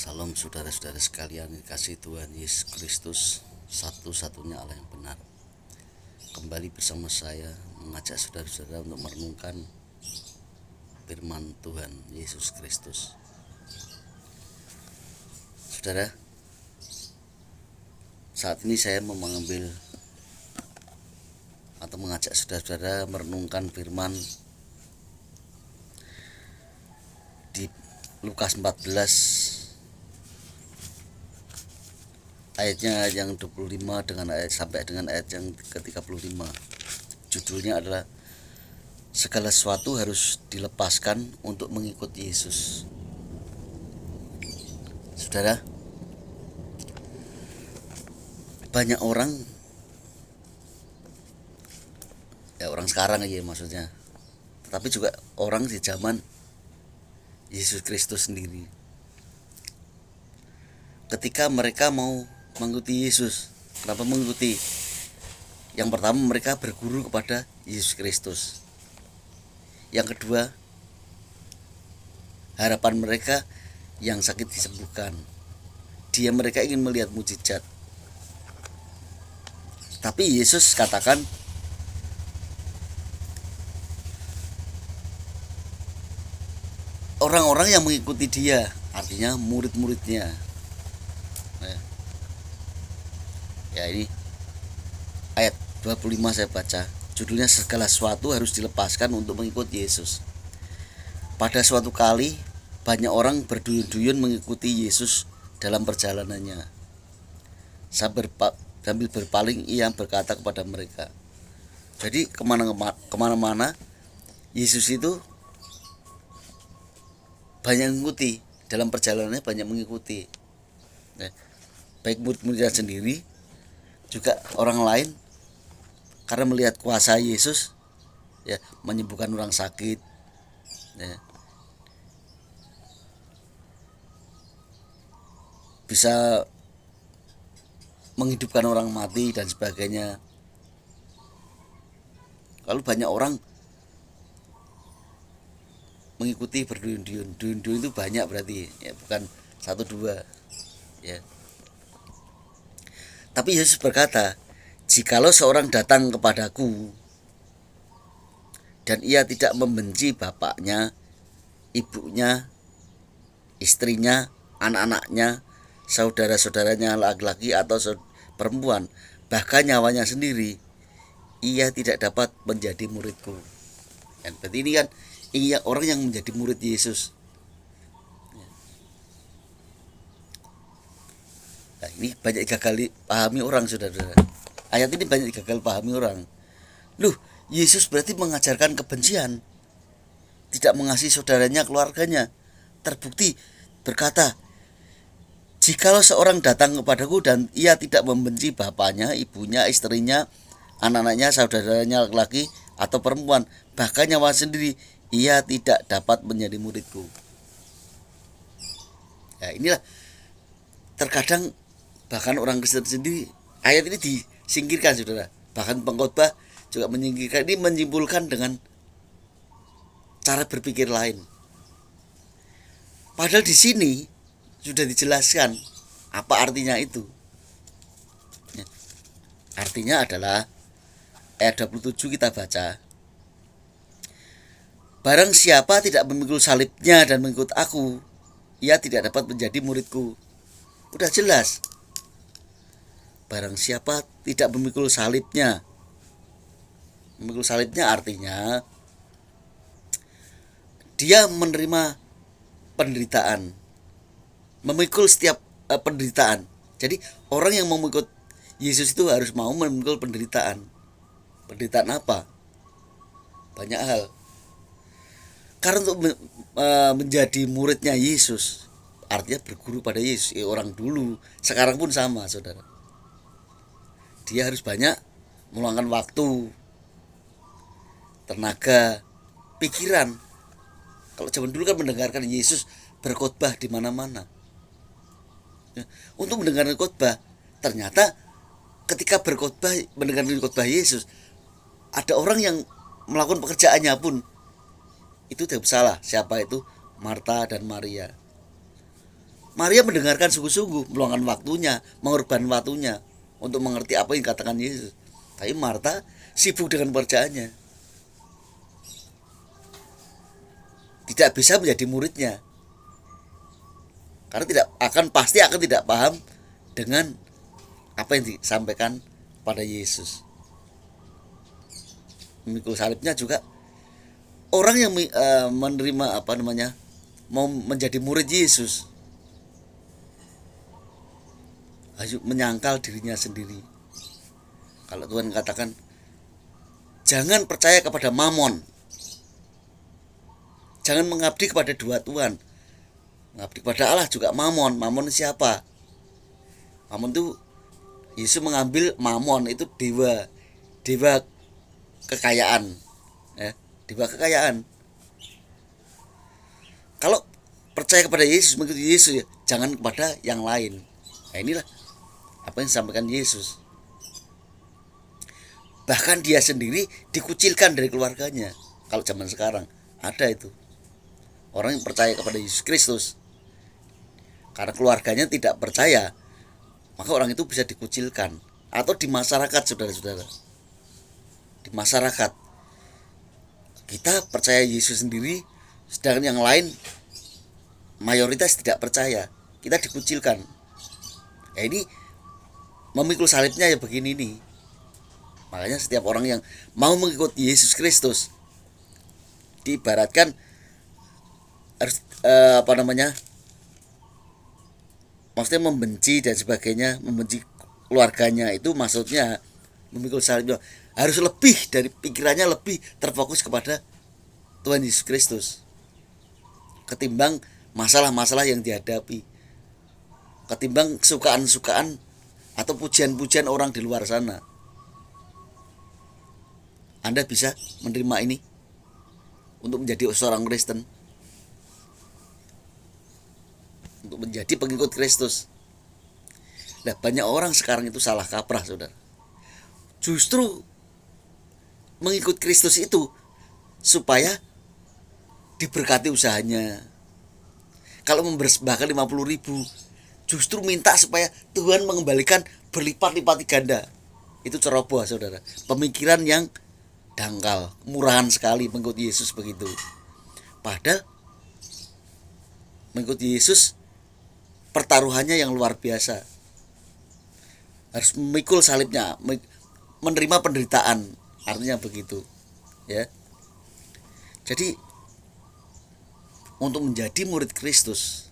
Salam saudara-saudara sekalian, kasih Tuhan Yesus Kristus, satu-satunya Allah yang benar. Kembali bersama saya mengajak saudara-saudara untuk merenungkan firman Tuhan Yesus Kristus. Saudara, saat ini saya mau mengambil atau mengajak saudara-saudara merenungkan firman di Lukas 14 ayatnya yang 25 dengan sampai dengan ayat yang ke-35. Judulnya adalah segala sesuatu harus dilepaskan untuk mengikuti Yesus. Saudara, banyak orang, ya orang sekarang aja maksudnya, tetapi juga orang di zaman Yesus Kristus sendiri, ketika mereka mau mengikuti Yesus. Kenapa mengikuti? Yang pertama, mereka berguru kepada Yesus Kristus. Yang kedua, harapan mereka yang sakit disembuhkan. Mereka ingin melihat mujizat. Tapi Yesus katakan, orang-orang yang mengikuti dia, artinya murid-muridnya. Ya, ini ayat 25 saya baca. Judulnya segala sesuatu harus dilepaskan untuk mengikuti Yesus. Pada suatu kali banyak orang berduyun-duyun mengikuti Yesus dalam perjalanannya. Sambil berpaling ia berkata kepada mereka. Jadi kemana-mana Yesus itu banyak mengikuti. Dalam perjalanannya banyak mengikuti. Baik murid-muridnya sendiri, juga orang lain, karena melihat kuasa Yesus, ya, menyembuhkan orang sakit, ya, bisa menghidupkan orang mati dan sebagainya. Lalu banyak orang mengikuti berduyun-duyun. Duyun-duyun itu banyak berarti, ya, bukan satu dua, ya. Tapi Yesus berkata, jikalau seorang datang kepadaku dan ia tidak membenci bapaknya, ibunya, istrinya, anak-anaknya, saudara-saudaranya laki-laki atau perempuan, bahkan nyawanya sendiri, ia tidak dapat menjadi muridku. Dan berarti ini kan orang yang menjadi murid Yesus. Nah, ini banyak gagal pahami orang, saudara. Ayat ini banyak gagal pahami orang. Loh, Yesus berarti mengajarkan kebencian, tidak mengasihi saudaranya, keluarganya. Terbukti berkata, jikalau seorang datang kepadaku dan ia tidak membenci bapaknya, ibunya, istrinya, anak-anaknya, saudaranya laki-laki atau perempuan, bahkan nyawa sendiri, ia tidak dapat menjadi muridku. Ya, inilah terkadang bahkan orang Kristen sendiri ayat ini disingkirkan, saudara. Bahkan pengkhotbah juga menyingkirkan. Ini menyimpulkan dengan cara berpikir lain. Padahal di sini sudah dijelaskan apa artinya itu. Artinya adalah ayat 27 kita baca. Barang siapa tidak memikul salibnya dan mengikut aku, ia tidak dapat menjadi muridku. Udah jelas. Barang siapa tidak memikul salibnya. Memikul salibnya artinya dia menerima penderitaan, memikul setiap penderitaan. Jadi orang yang mau mengikut Yesus itu harus mau memikul penderitaan. Penderitaan apa? Banyak hal. Karena untuk menjadi muridnya Yesus, artinya berguru pada Yesus. Orang dulu, sekarang pun sama, saudara. Dia harus banyak meluangkan waktu, tenaga, pikiran. Kalau zaman dulu kan mendengarkan Yesus berkhotbah di mana-mana. Untuk mendengarkan khotbah, ternyata ketika berkhotbah, mendengarkan khotbah Yesus, ada orang yang melakukan pekerjaannya pun itu tidak salah. Siapa itu? Marta dan Maria. Maria mendengarkan sungguh-sungguh, meluangkan waktunya, mengorbankan waktunya untuk mengerti apa yang dikatakan Yesus. Tapi Marta sibuk dengan pekerjaannya, tidak bisa menjadi muridnya, karena pasti akan tidak paham dengan apa yang disampaikan pada Yesus. Memikul salibnya juga orang yang menerima mau menjadi murid Yesus, menyangkal dirinya sendiri. Kalau Tuhan katakan jangan percaya kepada mamon, jangan mengabdi kepada dua Tuhan, mengabdi kepada Allah juga mamon. Mamon siapa? Mamon itu Yesus mengambil mamon, itu dewa kekayaan, dewa kekayaan. Kalau percaya kepada Yesus, mengikuti Yesus, jangan kepada yang lain. Nah, inilah apa yang disampaikan Yesus. Bahkan dia sendiri dikucilkan dari keluarganya. Kalau zaman sekarang ada itu orang yang percaya kepada Yesus Kristus, karena keluarganya tidak percaya, maka orang itu bisa dikucilkan. Atau di masyarakat, saudara-saudara, di masyarakat kita percaya Yesus sendiri, sedangkan yang lain mayoritas tidak percaya, kita dikucilkan. Ini memikul salibnya ya begini nih. Makanya setiap orang yang mau mengikuti Yesus Kristus diibaratkan harus maksudnya membenci dan sebagainya, membenci keluarganya. Itu maksudnya memikul salibnya harus lebih dari pikirannya, lebih terfokus kepada Tuhan Yesus Kristus ketimbang masalah-masalah yang dihadapi, ketimbang kesukaan-sukaan atau pujian-pujian orang di luar sana. Anda bisa menerima ini untuk menjadi seorang Kristen, untuk menjadi pengikut Kristus. Nah, banyak orang sekarang itu salah kaprah, saudara. Justru mengikut Kristus itu supaya diberkati usahanya. Kalau mempersembahkan 50.000, justru minta supaya Tuhan mengembalikan berlipat-lipat ganda. Itu ceroboh, saudara. Pemikiran yang dangkal, murahan sekali mengikuti Yesus begitu. Padahal mengikuti Yesus pertaruhannya yang luar biasa. Harus memikul salibnya, menerima penderitaan, artinya begitu, ya. Jadi untuk menjadi murid Kristus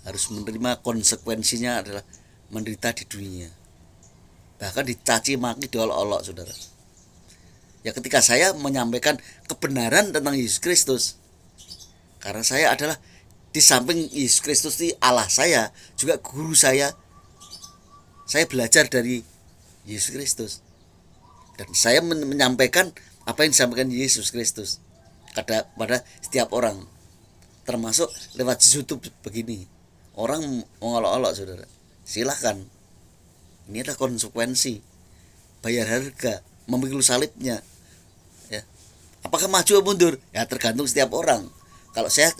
harus menerima konsekuensinya adalah menderita di dunia, bahkan dicaci maki, diolok-olok, saudara. Ya, ketika saya menyampaikan kebenaran tentang Yesus Kristus, karena saya adalah di samping Yesus Kristus ini Allah saya, juga guru saya belajar dari Yesus Kristus, dan saya menyampaikan apa yang disampaikan Yesus Kristus pada setiap orang, termasuk lewat YouTube begini. Orang mengolok-olok, saudara, silahkan. Ini adalah konsekuensi, bayar harga, memikul salibnya, ya. Apakah maju atau mundur? Ya tergantung setiap orang. Kalau saya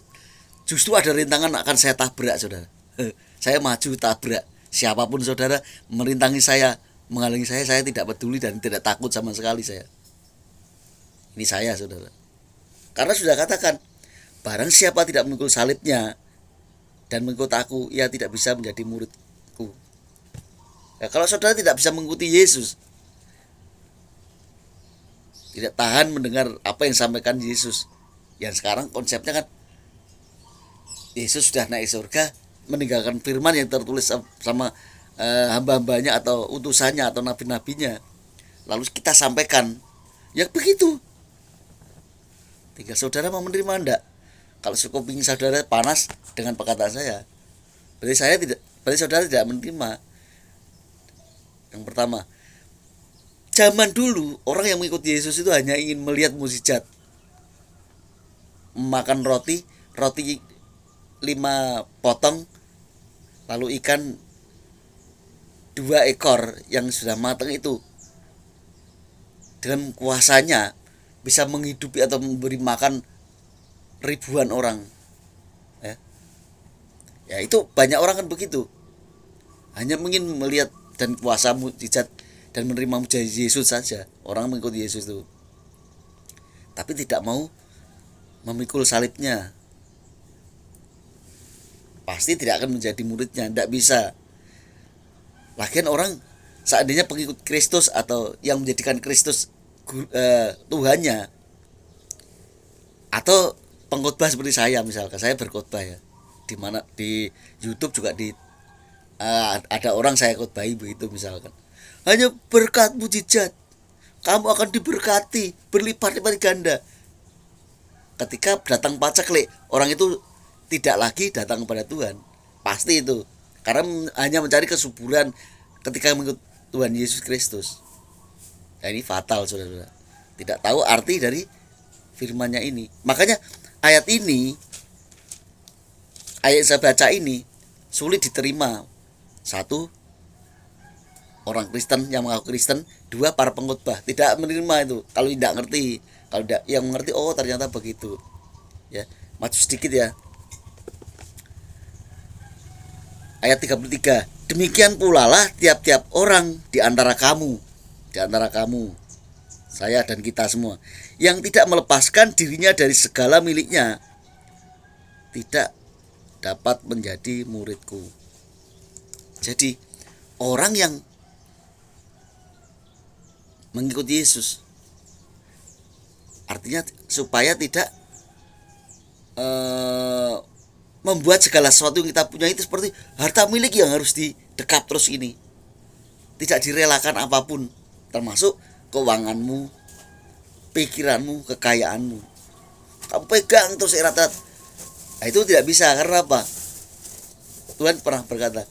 justru ada rintangan akan saya tabrak, saudara. Saya maju tabrak siapapun, saudara, merintangi saya, menghalangi saya tidak peduli dan tidak takut sama sekali saya. Ini saya, saudara. Karena sudah katakan, barang siapa tidak memikul salibnya dan mengikut aku, ia tidak bisa menjadi muridku. Ya, kalau saudara tidak bisa mengikuti Yesus, tidak tahan mendengar apa yang disampaikan Yesus, yang sekarang konsepnya kan Yesus sudah naik surga, meninggalkan firman yang tertulis sama hamba-hambanya atau utusannya atau nabi-nabinya, lalu kita sampaikan, ya begitu. Tinggal saudara mau menerima enggak. Kalau kuping saudara panas dengan perkataan saya, berarti saudara tidak menerima. Yang pertama, zaman dulu orang yang mengikuti Yesus itu hanya ingin melihat mukjizat, makan roti 5 potong, lalu ikan 2 ekor yang sudah matang itu dengan kuasanya bisa menghidupi atau memberi makan ribuan orang, ya. Ya itu banyak orang kan begitu, hanya ingin melihat dan kuasa mujizat dan menerima mujizat Yesus saja. Orang mengikuti Yesus itu, tapi tidak mau memikul salibnya, pasti tidak akan menjadi muridnya, tidak bisa. Lagian orang seandainya pengikut Kristus atau yang menjadikan Kristus Tuhannya, atau pengkhotbah seperti saya, misalkan saya berkhotbah ya, di mana di YouTube juga ada orang saya khotbahi begitu, misalkan hanya berkat mujizat kamu akan diberkati berlipat-lipat ganda. Ketika datang paceklik, orang itu tidak lagi datang kepada Tuhan, pasti itu karena hanya mencari kesuburan ketika mengikut Tuhan Yesus Kristus. Nah, ini fatal, saudara. Tidak tahu arti dari firmannya ini. Makanya ayat ini, ayat yang saya baca ini sulit diterima. Satu, orang Kristen yang mengaku Kristen. Dua, para pengkhotbah tidak menerima itu kalau tidak ngerti. Kalau tidak, yang mengerti, oh ternyata begitu. Ya, maju sedikit ya. Ayat 33. Demikian pula lah tiap-tiap orang di antara kamu, saya dan kita semua, yang tidak melepaskan dirinya dari segala miliknya, tidak dapat menjadi muridku. Jadi orang yang mengikuti Yesus, artinya supaya tidak membuat segala sesuatu yang kita punya itu seperti harta milik yang harus didekap terus ini, tidak direlakan apapun, termasuk keuanganmu, pikiranmu, kekayaanmu, kamu pegang terus erat-erat. Nah, itu tidak bisa. Karena apa? Tuhan pernah berkata,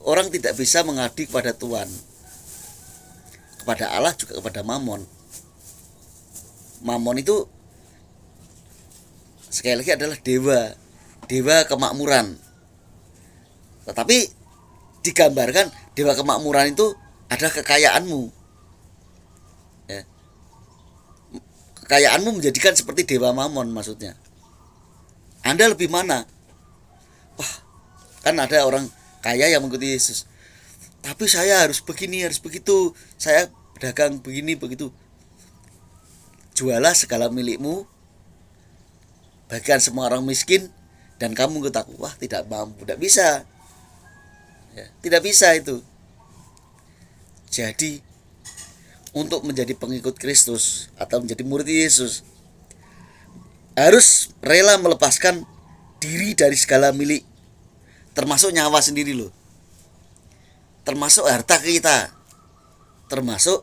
orang tidak bisa mengabdi kepada Tuhan, kepada Allah juga kepada Mamon. Mamon itu sekali lagi adalah dewa kemakmuran. Tetapi digambarkan dewa kemakmuran itu adalah kekayaanmu. Ya. Kekayaanmu menjadikan seperti dewa Mamon, maksudnya. Anda lebih mana? Wah, kan ada orang kaya yang mengikuti Yesus. Tapi saya harus begini, harus begitu. Saya berdagang begini, begitu. Jualah segala milikmu, bagikan semua orang miskin, dan kamu ikut aku. Wah, tidak mampu, tidak bisa. Ya, tidak bisa itu. Jadi untuk menjadi pengikut Kristus atau menjadi murid Yesus, harus rela melepaskan diri dari segala milik, termasuk nyawa sendiri loh, termasuk harta kita, termasuk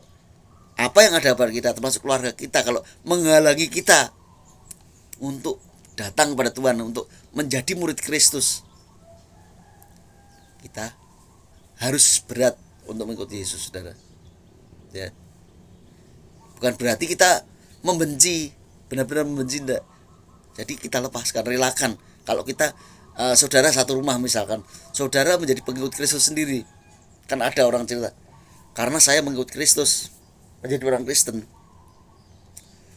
apa yang ada pada kita, termasuk keluarga kita. Kalau menghalangi kita untuk datang kepada Tuhan, untuk menjadi murid Kristus, kita harus berat untuk mengikuti Yesus, saudara. Ya, bukan berarti kita membenci, benar-benar membenci, enggak. Jadi kita lepaskan, relakan. Kalau kita saudara satu rumah, misalkan saudara menjadi pengikut Kristus sendiri, kan ada orang cerita, karena saya mengikut Kristus, menjadi orang Kristen,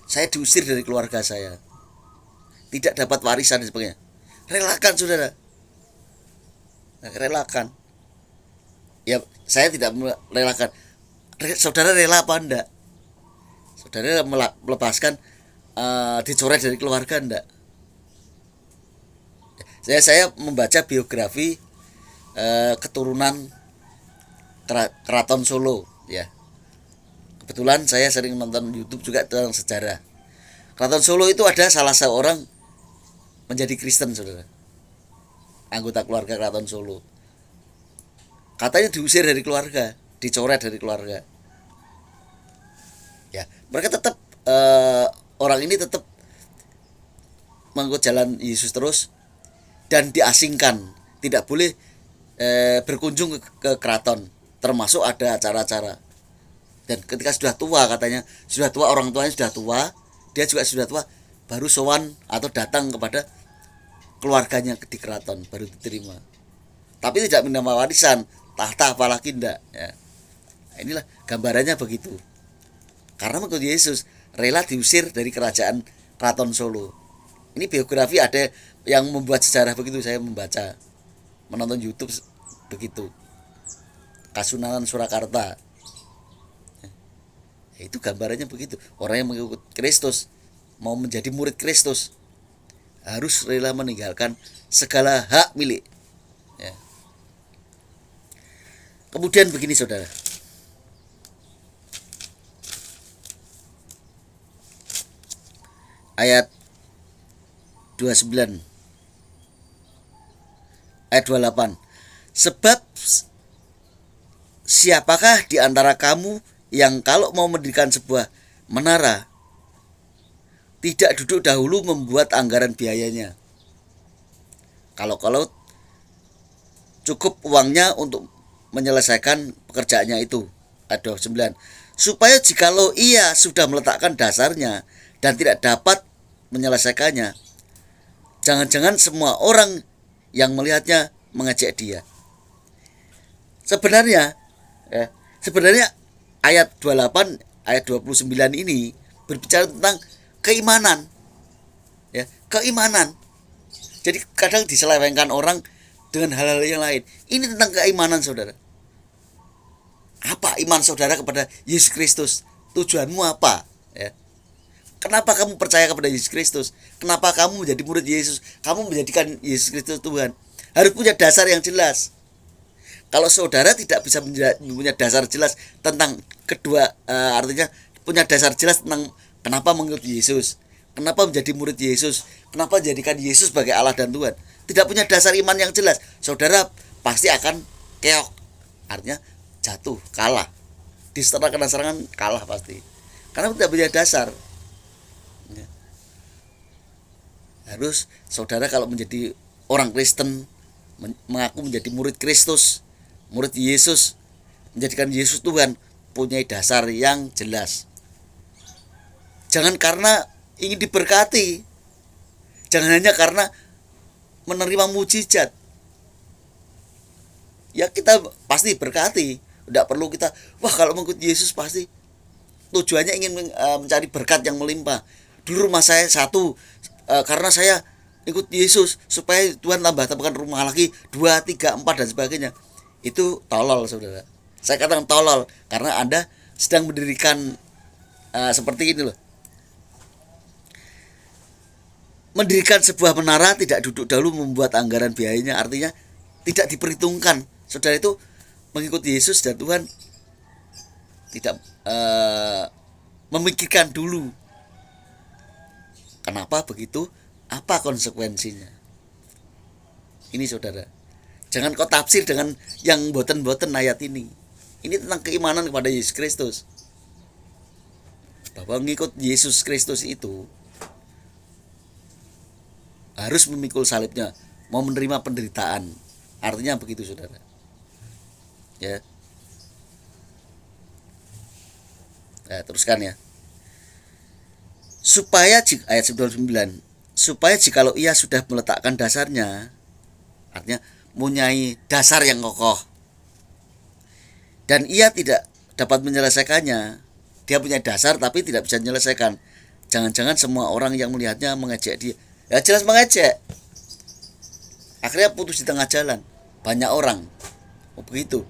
saya diusir dari keluarga saya, tidak dapat warisan dan sebagainya. Relakan, saudara. Relakan. Ya, saya tidak merelakan. Saudara rela apa enggak? Saudara melepaskan dicoret dari keluarga enggak? Saya membaca biografi keturunan Keraton Solo, ya. Kebetulan saya sering nonton YouTube juga tentang sejarah. Keraton Solo itu ada salah seorang menjadi Kristen, saudara. Anggota keluarga Keraton Solo. Katanya diusir dari keluarga, dicoret dari keluarga. Ya, mereka tetap orang ini tetap mengikut jalan Yesus terus, dan diasingkan, tidak boleh berkunjung ke keraton, termasuk ada acara-acara. Dan ketika sudah tua, katanya sudah tua, orang tuanya sudah tua, dia juga sudah tua, baru sowan atau datang kepada keluarganya di keraton, baru diterima. Tapi tidak menerima warisan, tahta apalagi enggak, ya. Inilah gambarannya begitu. Karena mengikuti Yesus, rela diusir dari kerajaan Keraton Solo. Ini biografi ada yang membuat sejarah begitu, saya membaca. menonton YouTube begitu. Kasunanan Surakarta. Ya, itu gambarannya begitu. Orang yang mengikut Kristus, mau menjadi murid Kristus, harus rela meninggalkan segala hak milik. Ya. Kemudian begini saudara, ayat 29, ayat 28. Sebab siapakah di antara kamu yang kalau mau mendirikan sebuah menara tidak duduk dahulu membuat anggaran biayanya? Kalau cukup uangnya untuk menyelesaikan pekerjaannya itu. Ayat 29. Supaya jikalau ia sudah meletakkan dasarnya dan tidak dapat menyelesaikannya, jangan-jangan semua orang yang melihatnya mengejek dia. Sebenarnya ayat 28, ayat 29 ini berbicara tentang keimanan. Ya, keimanan. Jadi kadang diselewengkan orang dengan hal-hal yang lain. Ini tentang keimanan saudara. Apa iman saudara kepada Yesus Kristus? Tujuanmu apa? Ya. Kenapa kamu percaya kepada Yesus Kristus? Kenapa kamu menjadi murid Yesus? Kamu menjadikan Yesus Kristus Tuhan. Harus punya dasar yang jelas. Kalau saudara tidak bisa punya dasar jelas tentang kedua, artinya punya dasar jelas tentang kenapa mengikuti Yesus, kenapa menjadi murid Yesus, kenapa menjadikan Yesus sebagai Allah dan Tuhan, tidak punya dasar iman yang jelas, saudara pasti akan keok. Artinya jatuh, kalah. Diserang serangan kalah pasti. Karena tidak punya dasar. Ya. Harus saudara kalau menjadi orang Kristen, mengaku menjadi murid Kristus, murid Yesus, menjadikan Yesus Tuhan, punya dasar yang jelas. Jangan karena ingin diberkati, jangan hanya karena menerima mujizat. Ya kita pasti berkati, tidak perlu kita wah kalau mengikuti Yesus pasti tujuannya ingin mencari berkat yang melimpah. Dulu rumah saya satu, karena saya ikut Yesus supaya Tuhan tambahkan rumah lagi 2, 3, 4 dan sebagainya. Itu tolol saudara. Saya katakan tolol karena Anda sedang mendirikan seperti ini loh. Mendirikan sebuah menara tidak duduk dahulu membuat anggaran biayanya, artinya tidak diperhitungkan. Saudara itu mengikuti Yesus dan Tuhan tidak memikirkan dulu kenapa begitu, apa konsekuensinya. Ini saudara, jangan kau tafsir dengan yang boten-boten ayat ini. Ini tentang keimanan kepada Yesus Kristus, bahwa mengikut Yesus Kristus itu harus memikul salibnya, mau menerima penderitaan. Artinya begitu saudara. Ya. Nah, teruskan ya. Supaya ayat 99, supaya jikalau ia sudah meletakkan dasarnya, artinya mempunyai dasar yang kokoh, dan ia tidak dapat menyelesaikannya, dia punya dasar tapi tidak bisa menyelesaikan, jangan-jangan semua orang yang melihatnya mengejek dia. Ya jelas mengejek. Akhirnya putus di tengah jalan. Banyak orang begitu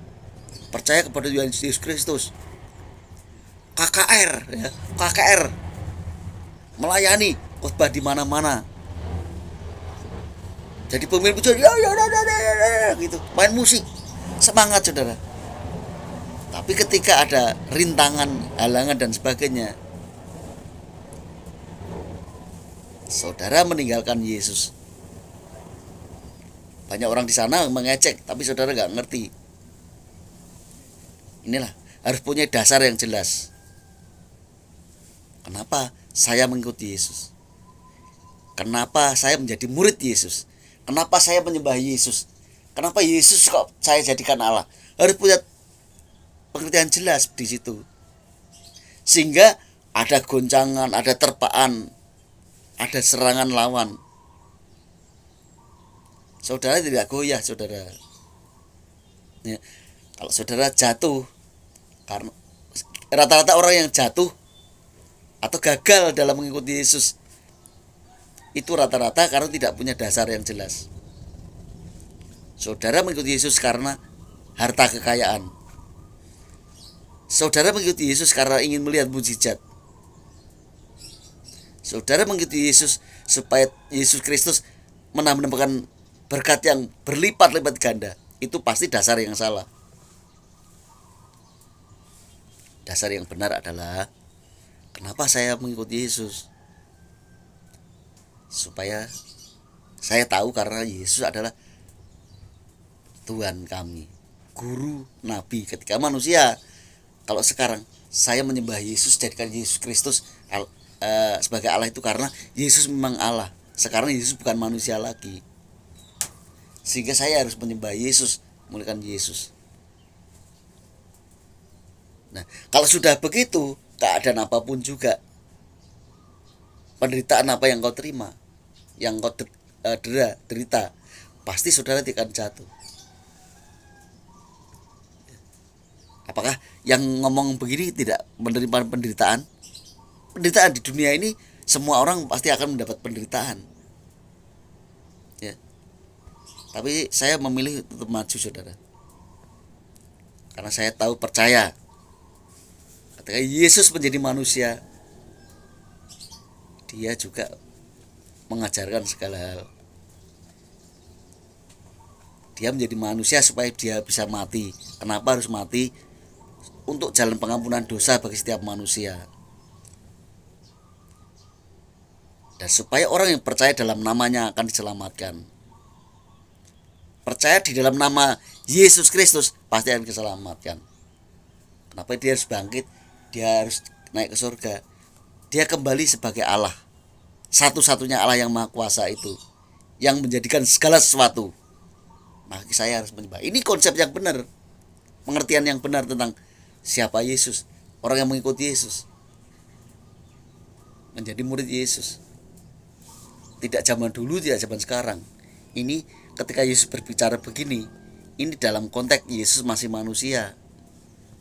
percaya kepada Yesus Kristus. KKR ya, KKR melayani khotbah di mana-mana. Jadi pemimpin gitu, main musik, semangat saudara. Tapi ketika ada rintangan, halangan dan sebagainya, saudara meninggalkan Yesus. Banyak orang di sana mengecek, tapi saudara nggak ngerti. Inilah harus punya dasar yang jelas. Kenapa saya mengikuti Yesus? Kenapa saya menjadi murid Yesus? Kenapa saya menyembah Yesus? Kenapa Yesus kok saya jadikan Allah? Harus punya pengertian jelas di situ. Sehingga ada goncangan, ada terpaan, ada serangan lawan, saudara tidak goyah saudara. Ya, kalau saudara jatuh, karena rata-rata orang yang jatuh atau gagal dalam mengikuti Yesus itu rata-rata karena tidak punya dasar yang jelas. Saudara mengikuti Yesus karena harta kekayaan. Saudara mengikuti Yesus karena ingin melihat mukjizat. Saudara mengikuti Yesus supaya Yesus Kristus menampakkan berkat yang berlipat-lipat ganda. Itu pasti dasar yang salah. Dasar yang benar adalah kenapa saya mengikuti Yesus? Supaya saya tahu karena Yesus adalah Tuhan kami, guru, nabi ketika manusia. Kalau sekarang saya menyembah Yesus, jadikan Yesus Kristus sebagai Allah itu karena Yesus memang Allah. Sekarang Yesus bukan manusia lagi, sehingga saya harus menyembah Yesus, memuliakan Yesus. Nah, kalau sudah begitu, keadaan apapun juga, penderitaan apa yang kau terima, yang kau derita, pasti saudara tidak akan jatuh. Apakah yang ngomong begini tidak menerima penderitaan? Penderitaan di dunia ini semua orang pasti akan mendapat penderitaan. Ya. Tapi saya memilih untuk maju, saudara. Karena saya tahu, percaya ketika Yesus menjadi manusia, dia juga mengajarkan segala hal. Dia menjadi manusia supaya dia bisa mati. Kenapa harus mati? Untuk jalan pengampunan dosa bagi setiap manusia. Dan supaya orang yang percaya dalam namanya akan diselamatkan. Percaya di dalam nama Yesus Kristus pasti akan diselamatkan. Kenapa dia harus bangkit? Dia harus naik ke surga. Dia kembali sebagai Allah, satu-satunya Allah yang maha kuasa itu, yang menjadikan segala sesuatu. Maka saya harus menyembah. Ini konsep yang benar, pengertian yang benar tentang siapa Yesus. Orang yang mengikuti Yesus menjadi murid Yesus. Tidak zaman dulu, tidak zaman sekarang. Ini ketika Yesus berbicara begini, ini dalam konteks Yesus masih manusia.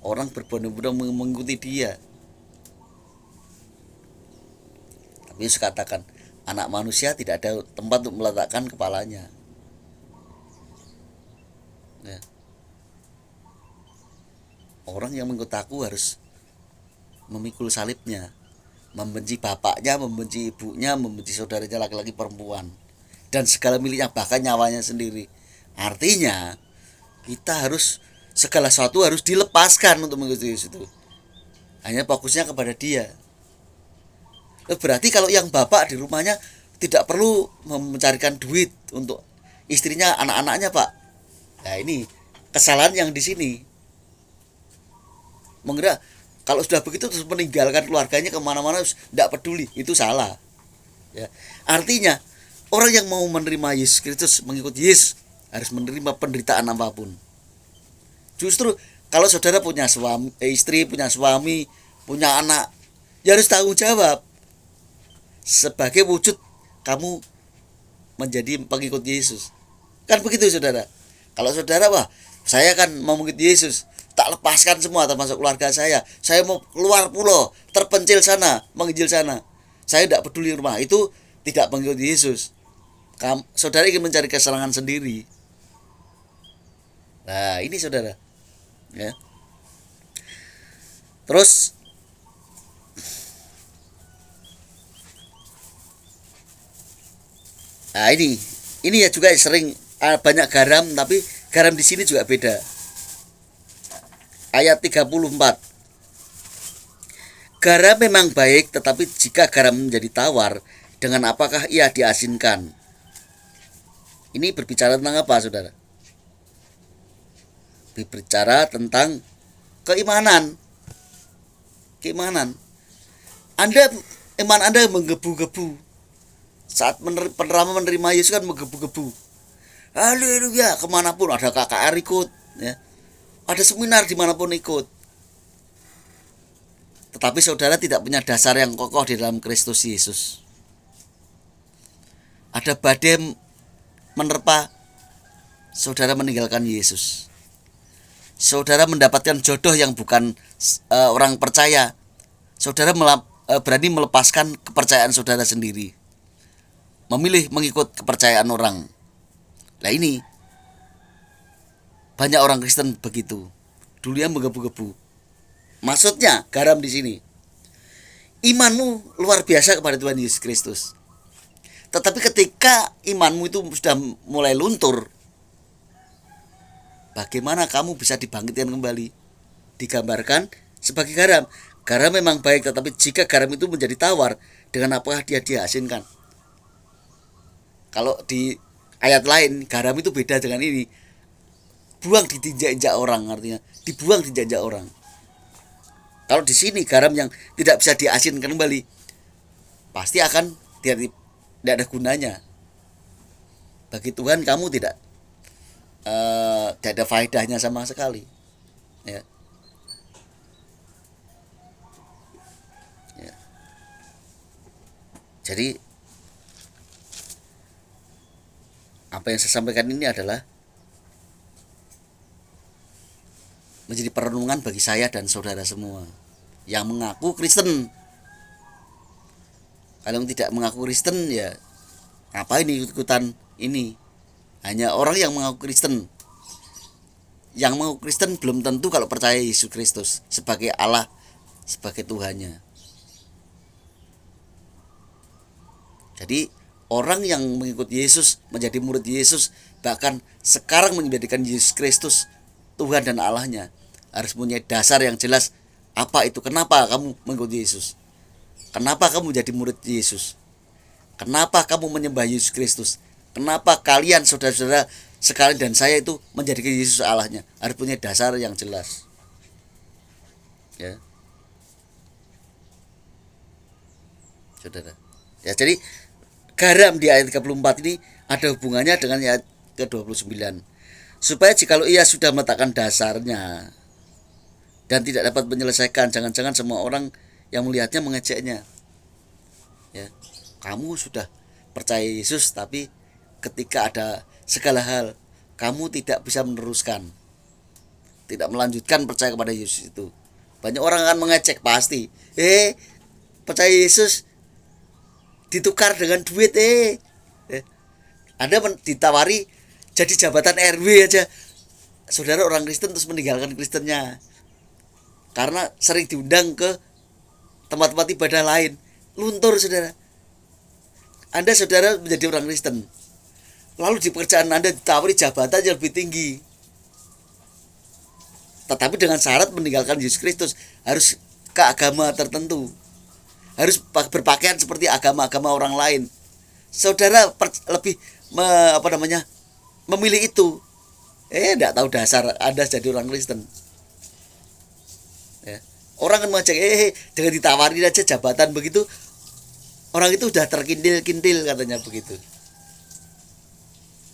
Orang berbondong-bondong mengikuti dia. Tapi Yesus katakan, anak manusia tidak ada tempat untuk meletakkan kepalanya. Ya. Orang yang mengikut aku harus memikul salibnya, membenci bapaknya, membenci ibunya, membenci saudaranya laki-laki perempuan, dan segala miliknya, bahkan nyawanya sendiri. Artinya kita harus, segala sesuatu harus dilepaskan untuk mengikuti Yesus itu. Hanya fokusnya kepada dia. Berarti kalau yang bapak di rumahnya tidak perlu mencarikan duit untuk istrinya, anak-anaknya, Pak. Nah, ini kesalahan yang di sini. Mengira kalau sudah begitu terus meninggalkan keluarganya kemana-mana, tidak peduli, itu salah. Ya. Artinya orang yang mau menerima Yesus Kristus, mengikuti Yesus, harus menerima penderitaan apapun. Justru kalau saudara punya suami, istri, punya suami, punya anak, ya harus tanggung jawab. Sebagai wujud kamu menjadi pengikut Yesus. Kan begitu, saudara. Kalau saudara, wah, saya kan mau mengikuti Yesus, tak lepaskan semua termasuk keluarga saya. Saya mau keluar pulau, terpencil sana, menginjil sana. Saya tidak peduli rumah. Itu tidak mengikuti Yesus. Saudara ingin mencari kesenangan sendiri. Nah, ini saudara. Ya. Terus nah, ini ya juga sering banyak garam, tapi garam di sini juga beda. Ayat 34. Garam memang baik, tetapi jika garam menjadi tawar, dengan apakah ia diasinkan? Ini berbicara tentang apa, saudara? Berbicara tentang keimanan. Keimanan. Iman Anda menggebu-gebu. Saat menerima Yesus kan menggebu-gebu. Haleluya, kemanapun ada KKR ikut, ya. Ada seminar dimanapun ikut. Tetapi saudara tidak punya dasar yang kokoh di dalam Kristus Yesus. Ada badai menerpa, saudara meninggalkan Yesus. Saudara mendapatkan jodoh yang bukan orang percaya. Saudara berani melepaskan kepercayaan saudara sendiri, memilih mengikut kepercayaan orang. Nah, ini Banyak orang Kristen begitu. Dulunya menggebu-gebu. Maksudnya garam di sini. Imanmu luar biasa kepada Tuhan Yesus Kristus. Tetapi ketika imanmu itu sudah mulai luntur, bagaimana kamu bisa dibangkitkan kembali? Digambarkan sebagai garam. Garam memang baik, tetapi jika garam itu menjadi tawar, dengan apakah dia diasinkan? Kalau di ayat lain, garam itu beda dengan ini. Buang ditinjak-injak orang, artinya dibuang ditinjak orang. Kalau di sini garam yang tidak bisa diasinkan kembali, pasti akan tidak ada gunanya. Bagi Tuhan kamu tidak ada faedahnya sama sekali. Ya. Ya. Jadi apa yang saya sampaikan ini adalah menjadi perenungan bagi saya dan saudara semua yang mengaku Kristen. Kalau yang tidak mengaku Kristen, ya ngapain ikut-ikutan ini? Hanya orang yang mengaku Kristen. Yang mengaku Kristen belum tentu kalau percaya Yesus Kristus sebagai Allah, sebagai Tuhannya. Jadi orang yang mengikuti Yesus, menjadi murid Yesus, bahkan sekarang menjadikan Yesus Kristus Tuhan dan Allahnya, harus punya dasar yang jelas. Apa itu? Kenapa kamu mengikuti Yesus? Kenapa kamu jadi murid Yesus? Kenapa kamu menyembah Yesus Kristus? Kenapa kalian saudara-saudara sekalian dan saya itu menjadikan Yesus Allahnya? Harus punya dasar yang jelas. Ya. Saudara. Ya, jadi garam di ayat 34 ini ada hubungannya dengan ayat ke-29. Supaya jikalau ia sudah meletakkan dasarnya dan tidak dapat menyelesaikan, jangan-jangan semua orang yang melihatnya mengejeknya. Ya, kamu sudah percaya Yesus, tapi ketika ada segala hal kamu tidak bisa meneruskan, tidak melanjutkan percaya kepada Yesus itu. Banyak orang akan mengejek pasti. Percaya Yesus ditukar dengan duit. Anda ditawari jadi jabatan RW aja, saudara orang Kristen terus meninggalkan Kristennya karena sering diundang ke tempat-tempat ibadah lain, luntur saudara. Anda saudara menjadi orang Kristen, lalu di pekerjaan Anda ditawari jabatan yang lebih tinggi, tetapi dengan syarat meninggalkan Yesus Kristus, harus ke agama tertentu, harus berpakaian seperti agama-agama orang lain. Saudara lebih memilih itu. Tidak tahu dasar Anda jadi orang Kristen. Ya. Orang kan mengajak, dengan ditawarin aja jabatan begitu, orang itu udah terkintil-kintil katanya begitu.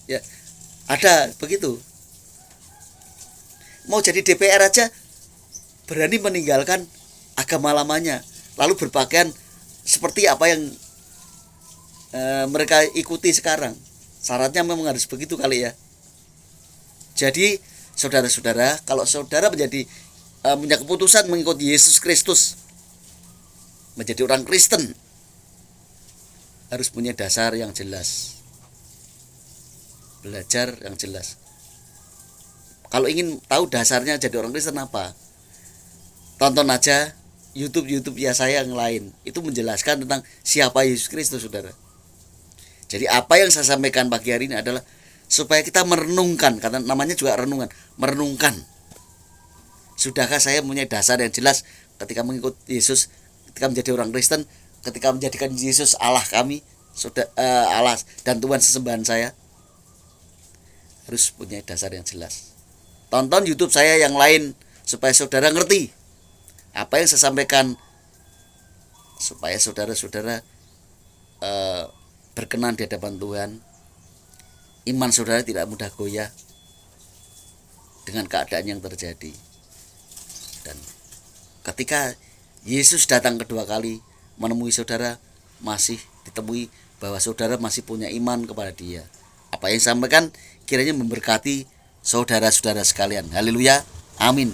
Ya, ada begitu. Mau jadi DPR aja berani meninggalkan agama lamanya, lalu berpakaian seperti apa yang mereka ikuti sekarang. Syaratnya memang harus begitu kali ya. Jadi saudara-saudara, kalau saudara punya keputusan mengikuti Yesus Kristus, menjadi orang Kristen, harus punya dasar yang jelas, belajar yang jelas. Kalau ingin tahu dasarnya jadi orang Kristen apa, tonton aja YouTube ya saya yang lain, itu menjelaskan tentang siapa Yesus Kristus, saudara. Jadi apa yang saya sampaikan pagi hari ini adalah supaya kita merenungkan, karena namanya juga renungan, merenungkan. Sudahkah saya punya dasar yang jelas ketika mengikuti Yesus, ketika menjadi orang Kristen, ketika menjadikan Yesus Allah kami, Allah dan Tuhan sesembahan saya? Harus punya dasar yang jelas. Tonton YouTube saya yang lain supaya saudara ngerti apa yang saya sampaikan, supaya saudara-saudara berkenan di hadapan Tuhan. Iman saudara tidak mudah goyah dengan keadaan yang terjadi. Dan ketika Yesus datang kedua kali menemui saudara, masih ditemui bahwa saudara masih punya iman kepada Dia. Apa yang saya sampaikan kiranya memberkati saudara-saudara sekalian. Haleluya. Amin.